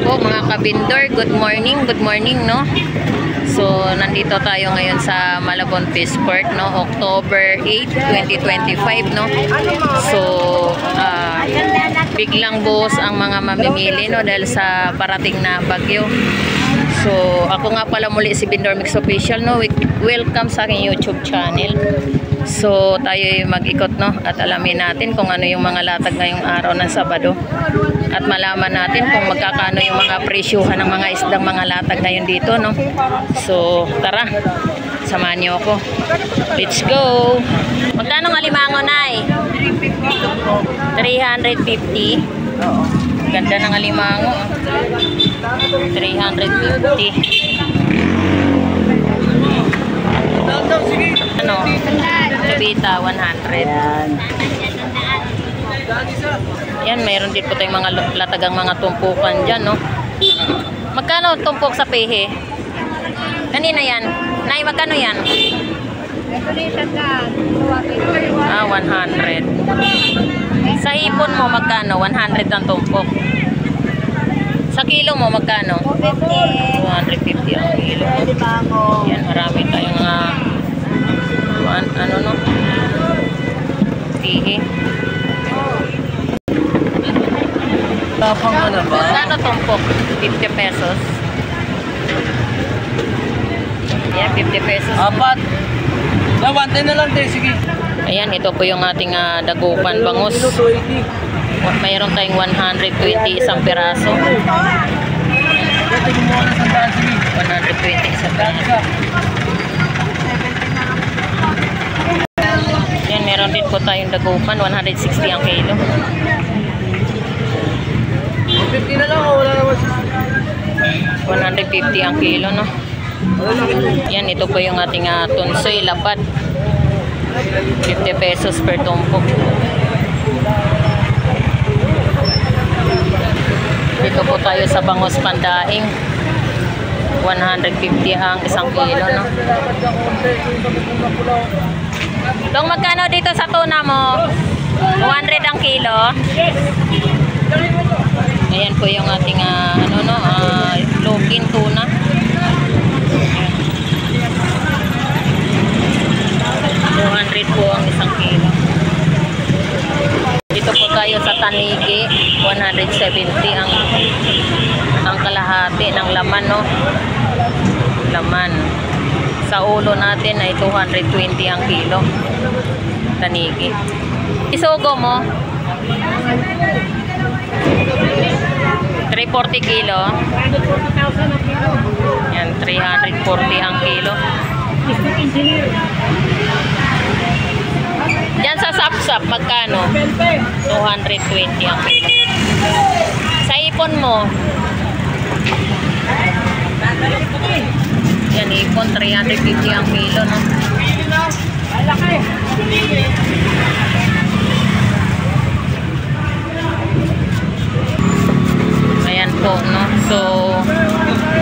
po mga kabindor, good morning no. So nandito tayo ngayon sa Malabon Fishport no, October 8, 2025 no. So biglang buhos ang mga mamimili no dahil sa parating na bagyo. So ako nga pala muli si Bindor Mix Official no. Welcome sa aking YouTube channel. So tayo mag-ikot no at alamin natin kung ano yung mga latag ngayong araw ng Sabado. At malaman natin kung magkakano yung mga presyuhan ng mga isdang mga latag ngayon dito no. So tara, samahan niyo ako. Let's go. Magkano ng alimango, Nay? 350. Oo. Ganda ng alimango. 350. Ano? Lubita 100. Yan, mayroon din po tayong mga latagang mga tumpukan dyan, no? Magkano tumpok sa pehe? Kanina yan. Nay, magkano yan? 100. Sa hipon mo, magkano? 100 ang tumpok. Sa kilo mo, magkano? 250 ang kilo. Yan, marami tayong ano, no? Pihi. Tapang ano ba? Magkano tumpok? 50 pesos. Yan, 50 pesos. Apat. Nawante na lang tayo, sige. Ayan, ito po yung ating dagupan bangus. Mayroon tayong 120 isang piraso. 120 isang piraso. Yan, meron din po tayong dagupan, 160 ang kilo. 50 na lang, wala naman. 150 ang kilo, no? Yan, ito po yung ating tunsoy lapad. 50 pesos per tumpok. Dito po tayo sa bangus pandaing. 150 ang isang kilo, no? Dong, magkano dito sa tuna mo? 200 ang kilo. Ayan po yung ating lokin tuna. 200 po ang isang kilo. Dito po tayo sa tanigi, 170 ang kalahati ng laman, no? Laman. Sa ulo natin ay 220 ang kilo. Tanigi. Isugo mo? 340 kilo. Yan, 340 ang kilo. Diyan sa sapsap, magkano? 220 ang kilo. Sa ipon mo? Yan, ipon, 350 ang kilo, no? Ayan po, no? So,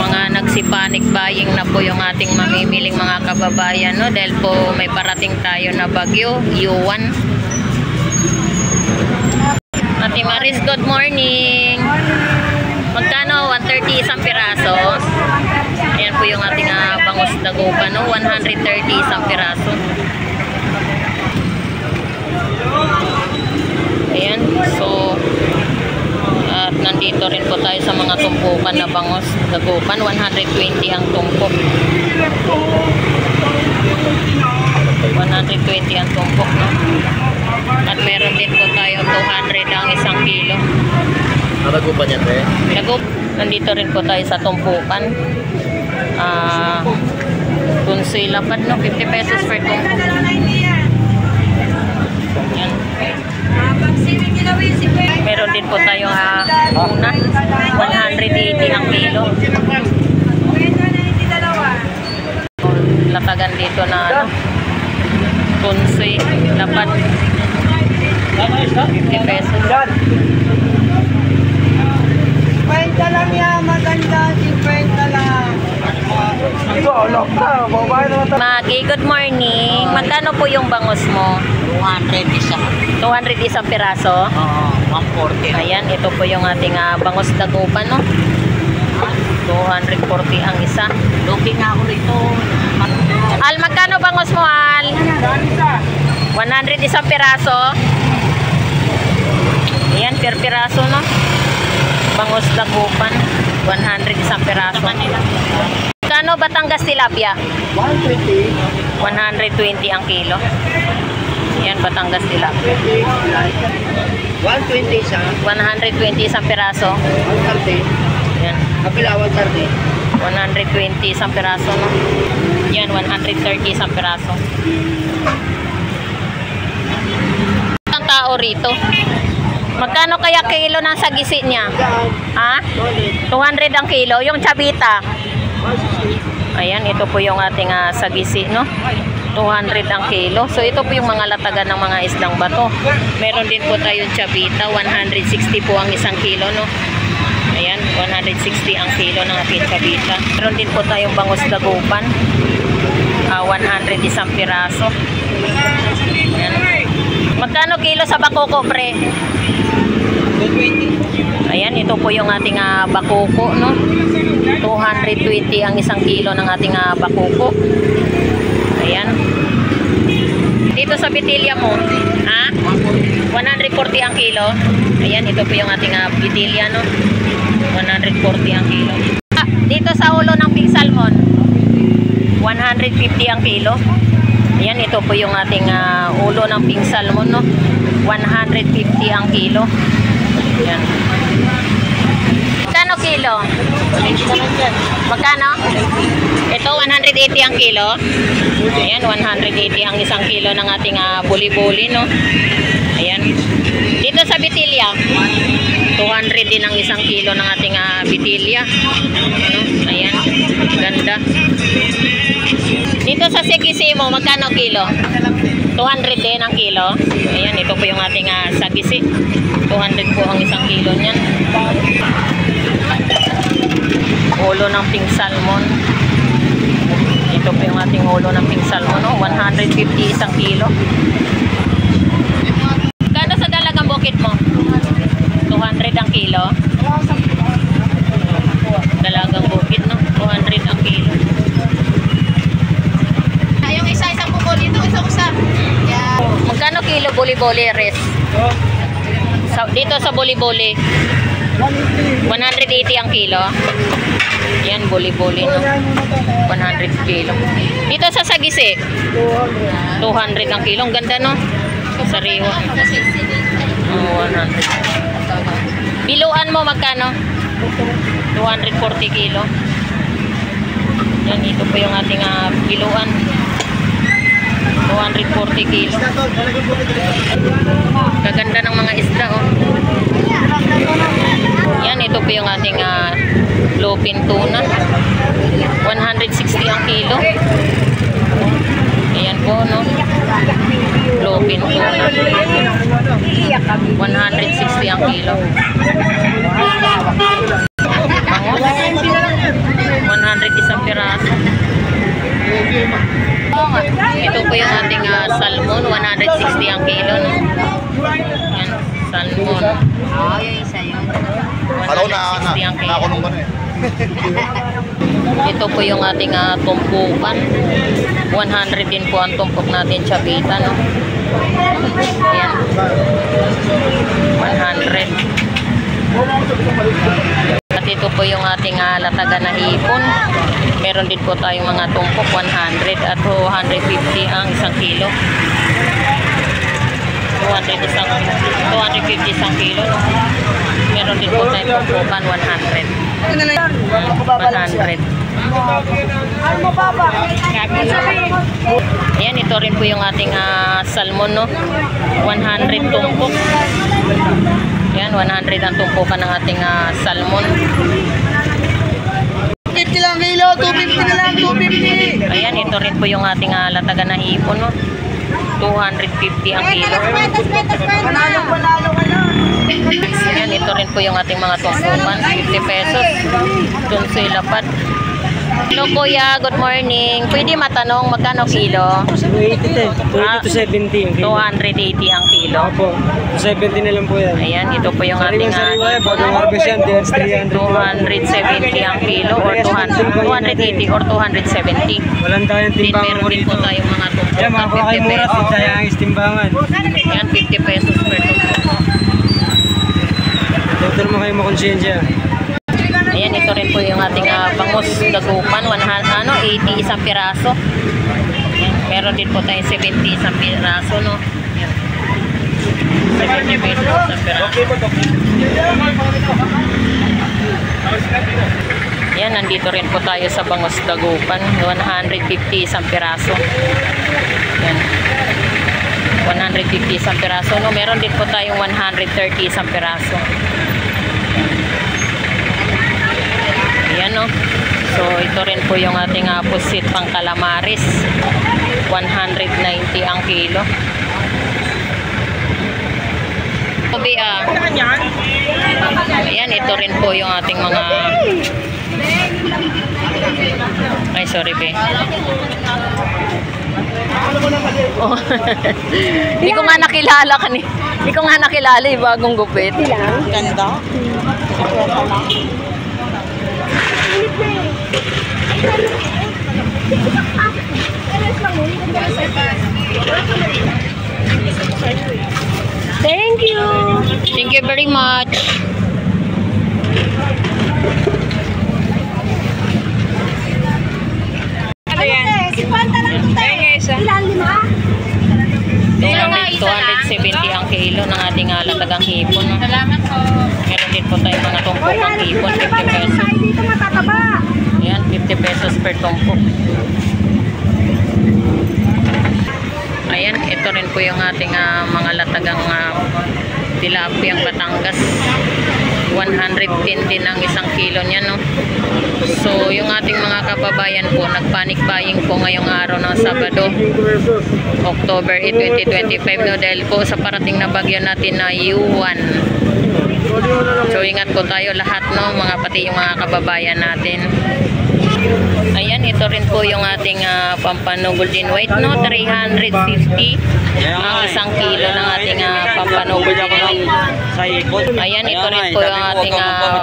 mga nagsipanik buying na po yung ating mamimiling mga kababayan, no? Dahil po may parating tayo na bagyo, Yuan. Ate Maris, good morning. Magkano? 130 isang piraso. Ayan po yung ating bangus dagupan, no? 130 isang piraso. Ayan, so at nandito rin po tayo sa mga tumpukan na bangus dagupan, 120 ang tumpok. 120 ang tumpok, no? At meron din po tayo 200 ang isang kilo. Dagupan yan, eh? Dagup. Nandito rin po tayo sa tumpukan. Tunsoy lapad, no? 50 pesos per tumpok. Yan. Meron din po tayong una, 180 ang kilo. Latagan dito na tunsoy lapad, 50 pesos. Kwenta lang yan, maganda, 50 lang. Magi, good morning. Magkano po yung bangus mo? 200 isa. 200 isang piraso? Oo, 140. Ayan, ito po yung ating bangus dagupan, no? 240 ang isa. Looking na ako rito. Al, magkano bangos mo, Al? 100 isang piraso. Ayan, per piraso, no? Bangos Dagupan. 100 isang piraso. Kano Batangas tilapia? 120. 120 ang kilo. Ayan, Batangas tilapia. 120 siya. 120 isang piraso. 130. Ayan. Kapila 130. 120 isang piraso, no? Yan, 130 isang piraso. Ang tao rito. Magkano kaya kilo ng sagisi niya? Ha? 200 ang kilo. Yung chabita. Ayan, ito po yung ating sagisi, no? 200 ang kilo. So, ito po yung mga latagan ng mga isdang bato. Meron din po tayong chabita. 160 po ang isang kilo, no? Ayan, 160 ang kilo ng ating chabita. Meron din po tayong bangus Dagupan. 100 isang piraso. Ayan. Magkano kilo sa bakoko, pre? 220. Ayan, ito po yung ating bakoko, no? 220 ang isang kilo ng ating bakoko. Ayan. Dito sa bitilya mo, ha? 140 ang kilo. Ayan, ito po yung ating bitilya, no? 140 ang kilo. Dito sa ulo ng pink salmon, 150 ang kilo. Ayan, ito po yung ating ulo ng pink salmon, no? 150 ang kilo. Ayan. Magkano kilo? Magkano? Ito, 180 ang kilo. Ayan, 180 ang isang kilo ng ating buli-buli, no? Ayan. Dito sa bitilya, 200 din ang isang kilo ng ating bitilya. Ano? Ayan, ganda. Dito sa Sagisi mo, magkano kilo? 200 din ang kilo. Ayan, ito po yung ating Sagisi. 200 po ang isang kilo niyan. Ulo ng pink salmon. Ito po yung ating ulo ng pink salmon, no? 150 isang kilo. Kano sa dalagang bukid mo? 200 ang kilo. Dalagang bukid, no? 200 ang kilo. Yung isa-isang bukol dito, isa-isa. Yeah. Magkano kilo buli-buli, res? Dito sa buli-buli, 180 ang kilo. Yan, buli-buli, no? 100 kilo. Dito sa Sagisi, 200 ang kilo. Ang ganda, no? Sariwa. 100. Biluan mo, magkano? 240 kilo. Yan, ito po yung ating biluan. 240 kilo. Kaganda ng mga isda, oh. Yan, ito po yung ating bluefin tuna. 160 ang kilo. Ayan po, no? Bluefin tuna. 160 ang kilo. Bangus. 100 isang piraso. Ito po yung ating salmon, 160 ang kilo, no? Yan, salmon. Oo, yung isa yun. 160 ang kilo. Ito po yung ating tumpukan. 100 din po ang tumpok natin, chabita, no? Ayan. 100. At ito po yung ating latagan na hipon. Meron din po tayong mga tumpok, 100 at 250 ang isang kilo. 250 isang kilo, no? Meron din po tayong tumpukan, 100. 100. Ayan, ito rin po yung ating salmon, no? 100 tumpok. Ayan, 100 ang tumpukan ng ating salmon. 250 lang kilo, 250 na lang, 250. Ayan, ito rin po yung ating latagan na hipon, no? 250 ang kilo. Panalo ka na. Ayan, ito rin po yung ating mga tumpukan. 50 pesos. Tunsoy lapad. Hello kuya, good morning. Pwede matanong magkano kilo? 280 to 70 yung 280 ang kilo. Opo, 270 na lang po yan. Ayan, ito po yung ating Sariwa yan, pwede harvest yan, 300. 270 ang kilo or 280 or 270. Walang tayong Din timbangan meron po din dito. po tayong mga tumpok Yan, na mga kay 50 mura, pesos. tayo ang istimbangan. Ayan, 50 pesos per tumpok. Total mo kayo makonsensya. Ayan, ito rin po yung ating bangus dagupan, 80 isang piraso. Ayan, meron din po tayong 70 isang piraso, no? Ayan. 70 pesos isang piraso. Ayan, nandito rin po tayo sa bangus dagupan, 150 isang piraso. Ayan. 150 isang piraso, no? Meron din po tayong 130 isang piraso. Ayan, no? So, ito rin po yung ating pusit pang calamaris. 190 ang kilo. Tobi, ayan, ito rin po yung ating mga... Ay, sorry, be. Oh. Hindi ko nga nakilala kanina. Hindi ko nga nakilala yung bagong gupit. Ganda. Thank you. Thank you very much. Ilan 270 ang kilo ng ating latagang hipon. No? Salamat po. Meron din po tayo mga tumpok ng hipon, 50 pesos. Ayan, 50 pesos per tumpok. Ayan, ito rin po yung ating mga latagang tilapiyang Batangas. 110 din ang isang kilo niya, no? So, yung ating mga kababayan po, nagpanic buying po ngayong araw ng Sabado, October 8, 2025, no? Dahil po sa parating na bagyo natin na Yuan. So, ingat po tayo lahat, no? Pati yung mga kababayan natin. Ayan, ito rin po yung ating Pampano Golden White, no? 350 ang isang kilo ng ating Pampano Golden White. Ayan, ito rin po yung ating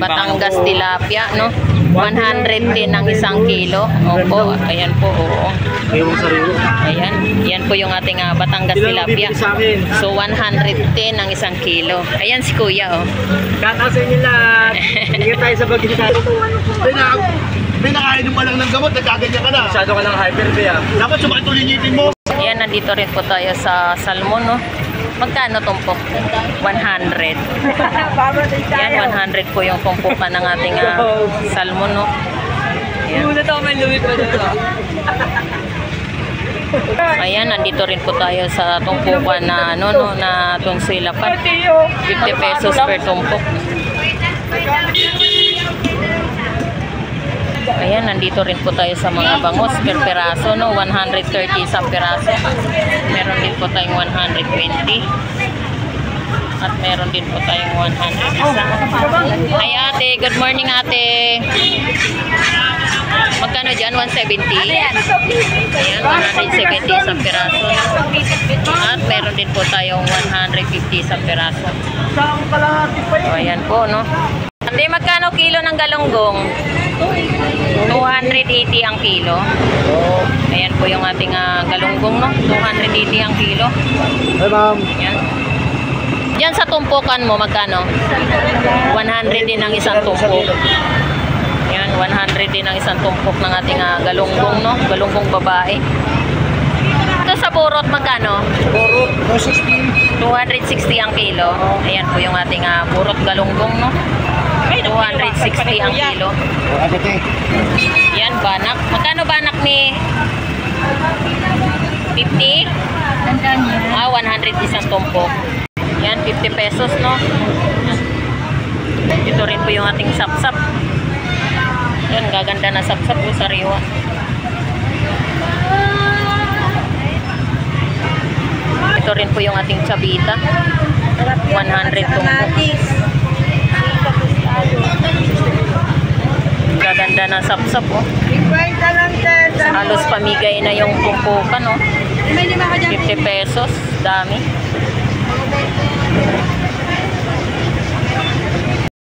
Batangas Tilapia, no? 110 ang isang kilo. Opo, ayan po, oo. Ayan, yan po yung ating Batangas Tilapia. So, 110 ang isang kilo. Ayan si Kuya, oh. Katasin nyo lahat. Ingat tayo sa bagay. Pinakain mo lang ng gamot, nagkaganyan ka na. Masyado ka lang hyper, be, Dapat sumakit ulinyitin mo. Ayan, nandito rin po tayo sa salmon, no? Magkano tumpok? 100. Yan, 100 po yung tumpukan ng ating salmon, no? Ayan, nandito rin po tayo sa tumpukan na, na tunsilapan. 50 pesos per tumpok. Ayan, nandito rin po tayo sa mga bangos per peraso, no? 130 isang peraso. Meron din po tayong 120. At meron din po tayong 100 isa. Ay ate, good morning ate. Magkano dyan? 170? Ayan, 170 isang peraso. At meron din po tayong 150 isang peraso. So, ayan po, no? Ate, magkano kilo ng galunggong? 280 ang kilo. Ayan po yung ating galunggong, no? 280 ang kilo. Hey, ma'am. Ayan. Diyan sa tumpukan mo, magkano? 100 din ang isang tumpok. Ayan, 100 din ang isang tumpok ng ating galunggong, no? Galunggong babae. Ito sa burot, magkano? Burot, 260. 260 ang kilo. Ayan po yung ating burot galunggong, no? 260 ang kilo. Yan, banak. Magkano banak ni 50? 100 isang tumpok. Yan, 50 pesos, no? Ito rin po yung ating sapsap. Yan, gaganda na sapsap po, sariwa. Ito rin po yung ating chabita. 100 tumpok. Gaganda ganda ng sapsap, oh. 50 lang, sir. Halos pamigay na yung pumpukan, oh. May lima ka dyan. 50 pesos. Dami.